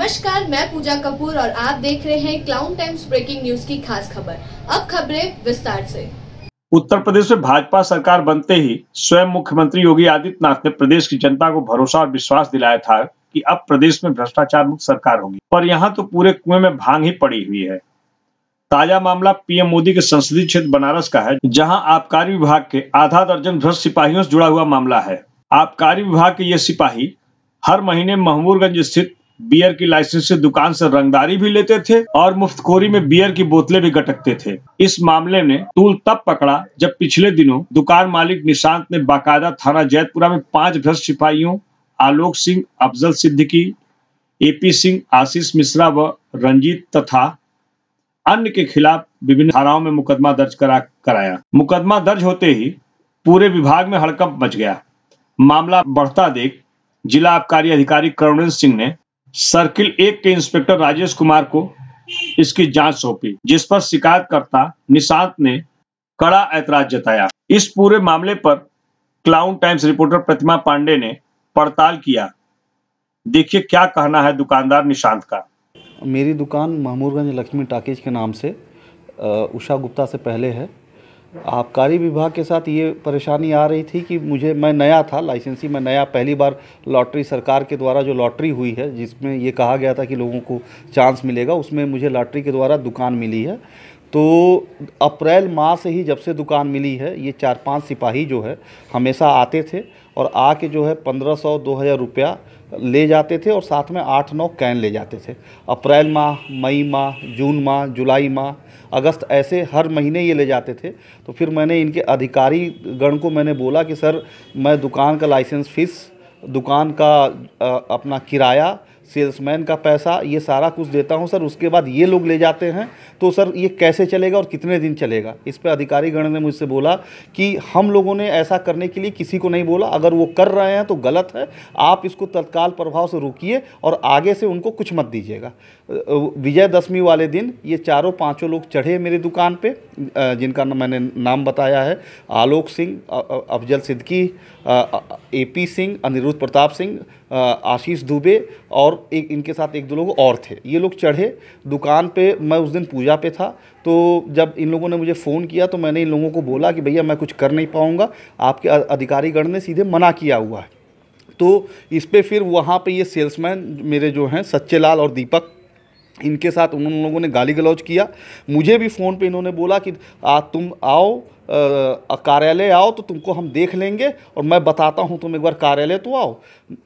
नमस्कार, मैं पूजा कपूर और आप देख रहे हैं क्लाउन टाइम्स ब्रेकिंग न्यूज की खास खबर। अब खबरें विस्तार से। उत्तर प्रदेश में भाजपा सरकार बनते ही स्वयं मुख्यमंत्री योगी आदित्यनाथ ने प्रदेश की जनता को भरोसा और विश्वास दिलाया था कि अब प्रदेश में भ्रष्टाचार मुक्त सरकार होगी, पर यहाँ तो पूरे कुएं में भांग ही पड़ी हुई है। ताजा मामला पीएम मोदी के संसदीय क्षेत्र बनारस का है, जहां आबकारी विभाग के आधा दर्जन भ्रष्ट सिपाहियों से जुड़ा हुआ मामला है। आबकारी विभाग के ये सिपाही हर महीने महमूरगंज स्थित बियर की लाइसेंस दुकान से रंगदारी भी लेते थे और मुफ्तखोरी में बियर की बोतलें भी गटकते थे। इस मामले ने तूल तब पकड़ा जब पिछले दिनों दुकान मालिक निशांत ने बाकायदा थाना जैतपुरा में 5 भ्रष्ट सिपाहियों आलोक सिंह, अफजल सिद्दीकी, एपी सिंह, आशीष मिश्रा व रंजीत तथा अन्य के खिलाफ विभिन्न धाराओं में मुकदमा दर्ज कराया। मुकदमा दर्ज होते ही पूरे विभाग में हड़कंप मच गया। मामला बढ़ता देख जिला आबकारी अधिकारी करुणेंद्र सिंह ने सर्किल 1 के इंस्पेक्टर राजेश कुमार को इसकी जांच सौंपी, जिस पर शिकायतकर्ता निशांत ने कड़ा ऐतराज जताया। इस पूरे मामले पर क्लाउन टाइम्स रिपोर्टर प्रतिमा पांडे ने पड़ताल किया। देखिए क्या कहना है दुकानदार निशांत का। मेरी दुकान महमूरगंज लक्ष्मी टाकीज के नाम से उषा गुप्ता से पहले है। आबकारी विभाग के साथ ये परेशानी आ रही थी कि मैं नया था, लाइसेंसी में नया, पहली बार लॉटरी सरकार के द्वारा जो लॉटरी हुई है जिसमें ये कहा गया था कि लोगों को चांस मिलेगा, उसमें मुझे लॉटरी के द्वारा दुकान मिली है। तो अप्रैल माह से ही जब से दुकान मिली है, ये 4-5 सिपाही जो है हमेशा आते थे और आके जो है 1500-2000 रुपया ले जाते थे और साथ में 8-9 कैन ले जाते थे। अप्रैल माह, मई माह, जून माह, जुलाई माह, अगस्त, ऐसे हर महीने ये ले जाते थे। तो फिर मैंने इनके अधिकारी गण को मैंने बोला कि सर, मैं दुकान का लाइसेंस फीस, दुकान का अपना किराया, सेल्समैन का पैसा, ये सारा कुछ देता हूं सर, उसके बाद ये लोग ले जाते हैं, तो सर ये कैसे चलेगा और कितने दिन चलेगा। इस पे अधिकारी गण ने मुझसे बोला कि हम लोगों ने ऐसा करने के लिए किसी को नहीं बोला, अगर वो कर रहे हैं तो गलत है, आप इसको तत्काल प्रभाव से रोकिए और आगे से उनको कुछ मत दीजिएगा। विजयदशमी वाले दिन ये 4-5 लोग चढ़े मेरी दुकान पे, जिनका मैंने नाम बताया है, आलोक सिंह, अफजल सिद्दीकी, एपी सिंह, अनिरुद्ध प्रताप सिंह, आशीष दुबे और एक इनके साथ 1-2 लोग और थे। ये लोग चढ़े दुकान पे। मैं उस दिन पूजा पे था, तो जब इन लोगों ने मुझे फ़ोन किया तो मैंने इन लोगों को बोला कि भैया मैं कुछ कर नहीं पाऊँगा, आपके अधिकारीगण ने सीधे मना किया हुआ है। तो इस पे फिर वहाँ पे ये सेल्समैन मेरे जो हैं सच्चे लाल और दीपक, इनके साथ उन लोगों ने गाली गलौज किया। मुझे भी फ़ोन पे इन्होंने बोला कि तुम आओ, कार्यालय आओ तो तुमको हम देख लेंगे और मैं बताता हूँ, तुम एक बार कार्यालय तो आओ।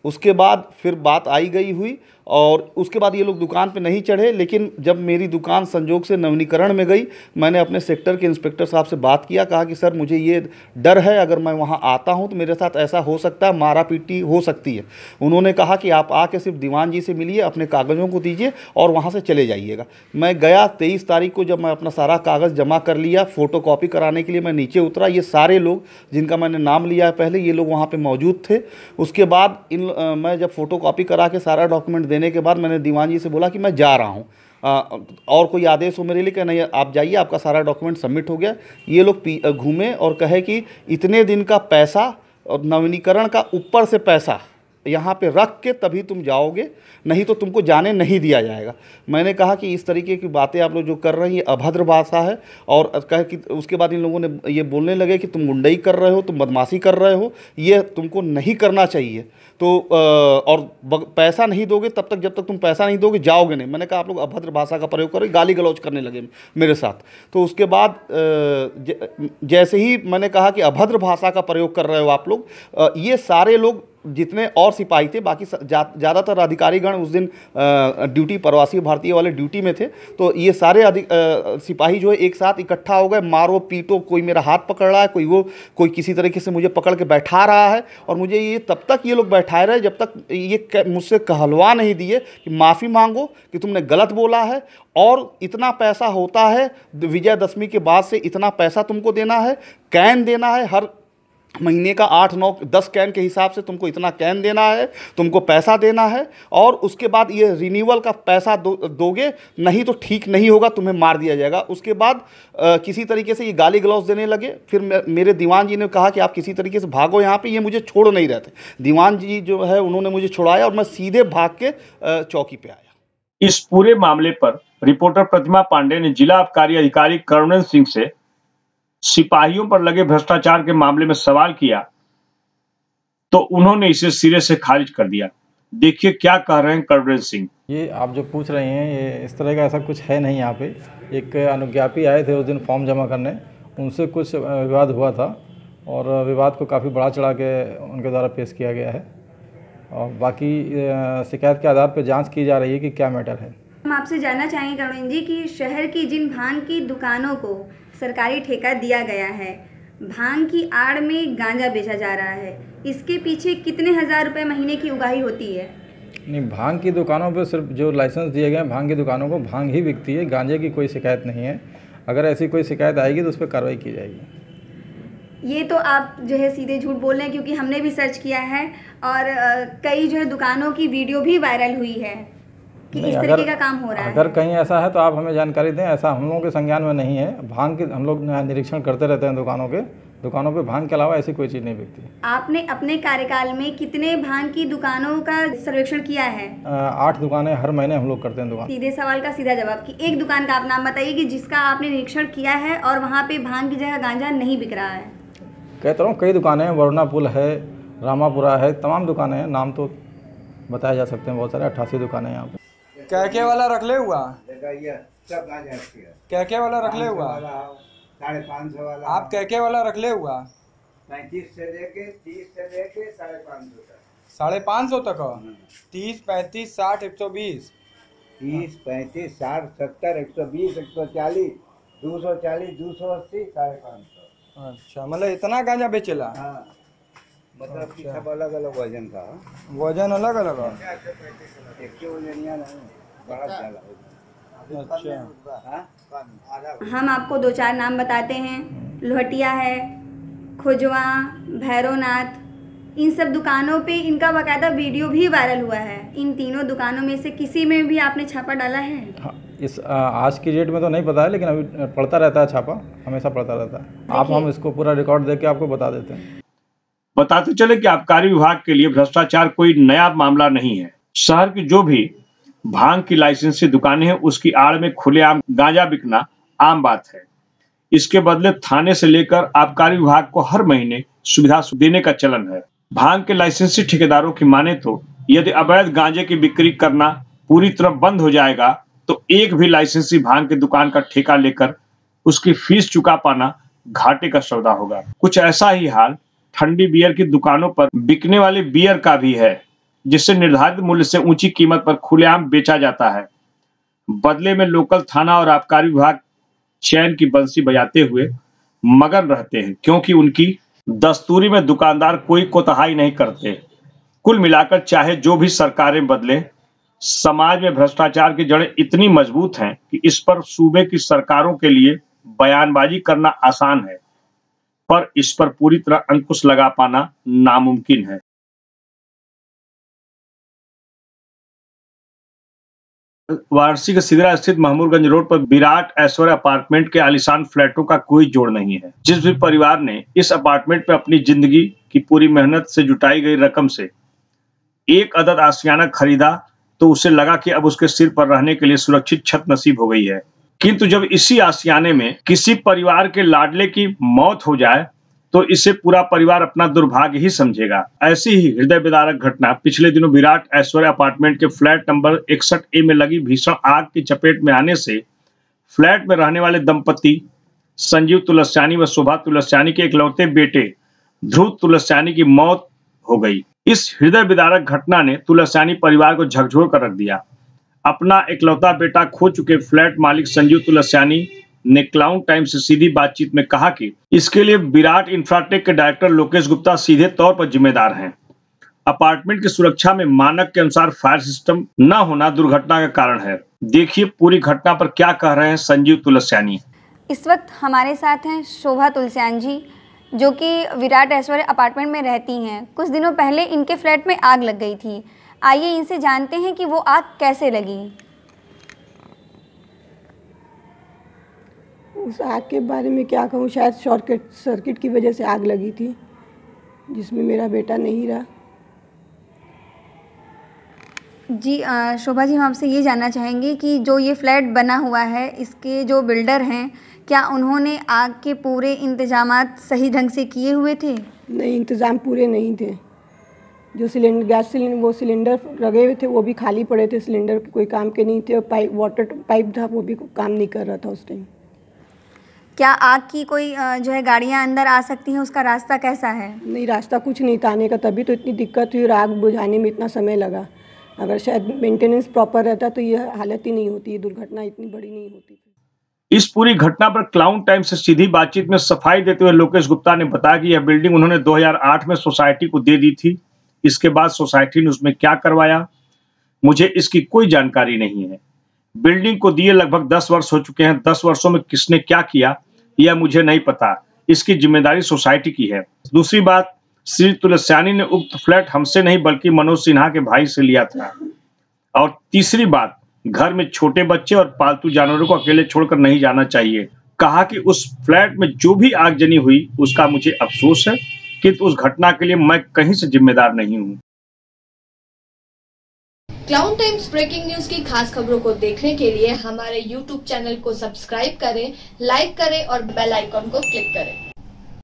उसके बाद फिर बात आई गई हुई और उसके बाद ये लोग दुकान पे नहीं चढ़े। लेकिन जब मेरी दुकान संजोग से नवीनीकरण में गई, मैंने अपने सेक्टर के इंस्पेक्टर साहब से बात किया, कहा कि सर मुझे ये डर है, अगर मैं वहाँ आता हूँ तो मेरे साथ ऐसा हो सकता है, मारा पीटी हो सकती है। उन्होंने कहा कि आप आके सिर्फ दीवान जी से मिलिए, अपने कागज़ों को दीजिए और वहाँ से चले जाइएगा। मैं गया 23 तारीख को, जब मैं अपना सारा कागज़ जमा कर लिया, फ़ोटोकॉपी कराने के लिए मैं नीचे उतरा, ये सारे लोग जिनका मैंने नाम लिया है पहले, ये लोग वहाँ पर मौजूद थे। उसके बाद मैं जब फ़ोटोकॉपी करा के सारा डॉक्यूमेंट देने के बाद मैंने दीवान जी से बोला कि मैं जा रहा हूँ, और कोई आदेश हो मेरे लिए कि नहीं आप जाइए, आपका सारा डॉक्यूमेंट सबमिट हो गया। ये लोग घूमे और कहे कि इतने दिन का पैसा और नवीनीकरण का ऊपर से पैसा यहाँ पे रख के तभी तुम जाओगे, नहीं तो तुमको जाने नहीं दिया जाएगा। मैंने कहा कि इस तरीके की बातें आप लोग जो कर रहे हैं ये अभद्र भाषा है, और कहे कि उसके बाद इन लोगों ने ये बोलने लगे कि तुम गुंडई कर रहे हो, तुम बदमाशी कर रहे हो, ये तुमको नहीं करना चाहिए। तो और पैसा नहीं दोगे तब तक, जब तक तुम पैसा नहीं दोगे जाओगे नहीं। मैंने कहा आप लोग अभद्र भाषा का प्रयोग करो, गाली गलौज करने लगे मेरे साथ। तो उसके बाद जैसे ही मैंने कहा कि अभद्र भाषा का प्रयोग कर रहे हो आप लोग, ये सारे लोग जितने और सिपाही थे, बाकी ज़्यादातर अधिकारीगण उस दिन ड्यूटी, प्रवासी भारतीय वाले ड्यूटी में थे, तो ये सारे सिपाही जो है एक साथ इकट्ठा हो गए, मारो पीटो, कोई मेरा हाथ पकड़ रहा है, कोई किसी तरीके से मुझे पकड़ के बैठा रहा है। और मुझे ये तब तक ये लोग बैठाए रहे जब तक ये मुझसे कहलवा नहीं दिए कि माफ़ी मांगो कि तुमने गलत बोला है, और इतना पैसा होता है विजयदशमी के बाद से, इतना पैसा तुमको देना है, कैन देना है, हर महीने का 8-9-10 कैन के हिसाब से तुमको इतना कैन देना है, तुमको पैसा देना है, और उसके बाद ये रिन्यूअल का पैसा दोगे, नहीं तो ठीक नहीं होगा, तुम्हें मार दिया जाएगा। उसके बाद किसी तरीके से ये गाली गलौज देने लगे। फिर मेरे दीवान जी ने कहा कि आप किसी तरीके से भागो यहाँ पे, ये मुझे छोड़ नहीं रहे थे। दीवान जी जो है उन्होंने मुझे छुड़ाया और मैं सीधे भाग के चौकी पे आया। इस पूरे मामले पर रिपोर्टर प्रतिमा पांडे ने जिला आबकारी अधिकारी करुणेंद्र सिंह से सिपाहियों पर लगे भ्रष्टाचार के मामले में सवाल किया तो उन्होंने इसे सिरे से खारिज कर दिया। देखिए क्या कह रहे हैं करुणेंद्र सिंह। ये आप जो पूछ रहे हैं ये इस तरह का ऐसा कुछ है नहीं। यहाँ पे एक अनुज्ञापी आए थे उस दिन फॉर्म जमा करने, उनसे कुछ विवाद हुआ था और विवाद को काफ़ी बढ़ा चढ़ा के उनके द्वारा पेश किया गया है और बाकी शिकायत के आधार पर जांच की जा रही है कि क्या मैटर है। हम आपसे जानना चाहेंगे करुण जी कि शहर की जिन भांग की दुकानों को सरकारी ठेका दिया गया है, भांग की आड़ में गांजा बेचा जा रहा है, इसके पीछे कितने हज़ार रुपए महीने की उगाही होती है? नहीं, भांग की दुकानों पर सिर्फ जो लाइसेंस दिए गए हैं भांग की दुकानों को भांग ही बिकती है, गांजे की कोई शिकायत नहीं है। अगर ऐसी कोई शिकायत आएगी तो उस पर कार्रवाई की जाएगी। ये तो आप जो है सीधे झूठ बोल रहे हैं, क्योंकि हमने भी सर्च किया है और कई जो है दुकानों की वीडियो भी वायरल हुई है कि इस तरीके का काम हो रहा है। अगर कहीं ऐसा है तो आप हमें जानकारी दें। ऐसा हम लोगों के संज्ञान में नहीं है। भांग के हम लोग निरीक्षण करते रहते हैं दुकानों पे भांग के अलावा ऐसी कोई चीज़ नहीं बिकती। आपने अपने कार्यकाल में कितने भांग की दुकानों का सर्वेक्षण किया है? 8 दुकानें हर महीने हम लोग करते हैं दुकान। सीधे सवाल का सीधा जवाब कि एक दुकान का आप नाम बताइए कि जिसका आपने निरीक्षण किया है और वहाँ पे भांग की जगह गांजा नहीं बिक रहा है। कहता हूँ कई दुकानें हैं, वरुणा पुल है, रामापुरा है, तमाम दुकानें हैं, नाम तो बताए जा सकते हैं, बहुत सारे 88 दुकानें हैं यहाँ पे। क्या वाला रख ले हुआ, क्या वाला रख ले हुआ, 550 वाला। आप क्या वाला रख ले हुआ? 35 से लेके 30 से लेके 550 तक। 550 तक? 30, 35, 60, 120। 30, 35, 60, 70, 120, 140, 240, 280, 550। अच्छा, मतलब इतना गांजा बेचेला? हाँ, मतलब कि सब अलग अलग वजन का। वजन अलग अलग? एक वजनिया नहीं, बड़ा ज्यादा। अच्छा, हम आपको 2-4 नाम बताते हैं। लोहटिया है, खोजवा, भैरवनाथ, इन सब दुकानों पे इनका बाकायदा वीडियो भी वायरल हुआ है। इन तीनों दुकानों में से किसी में भी आपने छापा डाला है? हाँ, इस आज की डेट में तो नहीं पता है, लेकिन अभी पड़ता रहता है छापा, हमेशा पड़ता रहता है। आप हम इसको पूरा रिकॉर्ड देके आपको बता देते हैं। बताते चले कि आबकारी विभाग के लिए भ्रष्टाचार कोई नया मामला नहीं है। शहर की जो भी भांग की लाइसेंसी दुकानें हैं उसकी आड़ में खुलेआम गांजा बिकना आम बात है। इसके बदले थाने से लेकर आबकारी विभाग को हर महीने सुविधा देने का चलन है। भांग के लाइसेंसी ठेकेदारों की माने तो यदि अवैध गांजे की बिक्री करना पूरी तरह बंद हो जाएगा तो एक भी लाइसेंसी भांग की दुकान का ठेका लेकर उसकी फीस चुका पाना घाटे का सौदा होगा। कुछ ऐसा ही हाल ठंडी बियर की दुकानों पर बिकने वाली बियर का भी है, जिससे निर्धारित मूल्य से ऊंची कीमत पर खुलेआम बेचा जाता है। बदले में लोकल थाना और आबकारी विभाग चैन की बंसी बजाते हुए मगन रहते हैं, क्योंकि उनकी दस्तूरी में दुकानदार कोई कोताही नहीं करते। कुल मिलाकर चाहे जो भी सरकारें बदले, समाज में भ्रष्टाचार की जड़ें इतनी मजबूत हैं कि इस पर सूबे की सरकारों के लिए बयानबाजी करना आसान है, पर इस पर पूरी तरह अंकुश लगा पाना नामुमकिन है। वाराणसी के सिगरा स्थित महमूदगंज रोड पर विराट ऐश्वर्य अपार्टमेंट के आलीशान फ्लैटों का कोई जोड़ नहीं है। जिस भी परिवार ने इस अपार्टमेंट पर अपनी जिंदगी की पूरी मेहनत से जुटाई गई रकम से एक अदद आशियाना खरीदा तो उसे लगा कि अब उसके सिर पर रहने के लिए सुरक्षित छत नसीब हो गई है। किंतु जब इसी आशियाने में किसी परिवार के लाडले की मौत हो जाए तो इसे पूरा परिवार अपना दुर्भाग्य ही समझेगा। ऐसी ही हृदय विदारक घटना पिछले दिनों विराट ऐश्वर्य अपार्टमेंट के फ्लैट नंबर 61A में लगी भीषण आग की चपेट में आने से फ्लैट में रहने वाले दंपति संजीव तुलसियानी व शोभा तुलसियानी के इकलौते बेटे ध्रुव तुलसियानी की मौत हो गई। इस हृदय विदारक घटना ने तुलसियानी परिवार को झकझोर कर रख दिया। अपना इकलौता बेटा खो चुके फ्लैट मालिक संजीव तुलसियानी ने क्लाउन टाइम्स से सीधी बातचीत में कहा कि इसके लिए विराट इंफ्राटेक के डायरेक्टर लोकेश गुप्ता सीधे तौर पर जिम्मेदार हैं। अपार्टमेंट की सुरक्षा में मानक के अनुसार फायर सिस्टम न होना दुर्घटना का कारण है। देखिए पूरी घटना पर क्या कह रहे हैं संजीव तुलसियानी। इस वक्त हमारे साथ हैं शोभा तुलसियानी जी, जो कि विराट ऐश्वर्य अपार्टमेंट में रहती हैं। कुछ दिनों पहले इनके फ्लैट में आग लग गई थी। आइए इनसे जानते हैं कि वो आग कैसे लगी। उस आग के बारे में क्या कहूँ, शायद शॉर्ट सर्किट की वजह से आग लगी थी, जिसमें मेरा बेटा नहीं रहा। जी शोभा जी, हम आपसे ये जानना चाहेंगे कि जो ये फ्लैट बना हुआ है, इसके जो बिल्डर हैं, क्या उन्होंने आग के पूरे इंतजामात सही ढंग से किए हुए थे? नहीं, इंतज़ाम पूरे नहीं थे। जो सिलेंडर, गैस सिलेंडर, वो सिलेंडर लगे हुए थे, वो भी खाली पड़े थे। सिलेंडर कोई काम के नहीं थे, और वाटर पाइप था, वो भी काम नहीं कर रहा था उस टाइम। क्या आग की कोई जो है गाड़ियाँ अंदर आ सकती हैं, उसका रास्ता कैसा है? नहीं, रास्ता कुछ नहीं था आने का, तभी तो इतनी दिक्कत हुई और आग बुझाने में इतना समय लगा। अगर शायद मेंटेनेंस प्रॉपर रहता तो ये हालत ही नहीं होती, ये दुर्घटना इतनी बड़ी नहीं होती। इस पूरी घटना पर क्लाउन टाइम्स से सीधी बातचीत में सफाई देते हुए लोकेश गुप्ता ने बताया कि यह बिल्डिंग उन्होंने 2008 में सोसाइटी को दे दी थी। इसके बाद सोसाइटी ने उसमें क्या करवाया, मुझे इसकी कोई जानकारी नहीं है। बिल्डिंग को दिए लगभग 10 वर्ष हो चुके हैं। 10 वर्षों में किसने क्या किया, यह मुझे नहीं पता। इसकी जिम्मेदारी सोसाइटी की है। दूसरी बात, श्री तुलसियानी ने उक्त फ्लैट हमसे नहीं बल्कि मनोज सिन्हा के भाई से लिया था। और तीसरी बात, घर में छोटे बच्चे और पालतू जानवरों को अकेले छोड़कर नहीं जाना चाहिए। कहा कि उस फ्लैट में जो भी आगजनी हुई उसका मुझे अफसोस है, किंतु उस घटना के लिए मैं कहीं से जिम्मेदार नहीं हूँ। क्लाउन टाइम्स ब्रेकिंग न्यूज की खास खबरों को देखने के लिए हमारे YouTube चैनल को सब्सक्राइब करें, लाइक करें और बेल आइकॉन को क्लिक करें।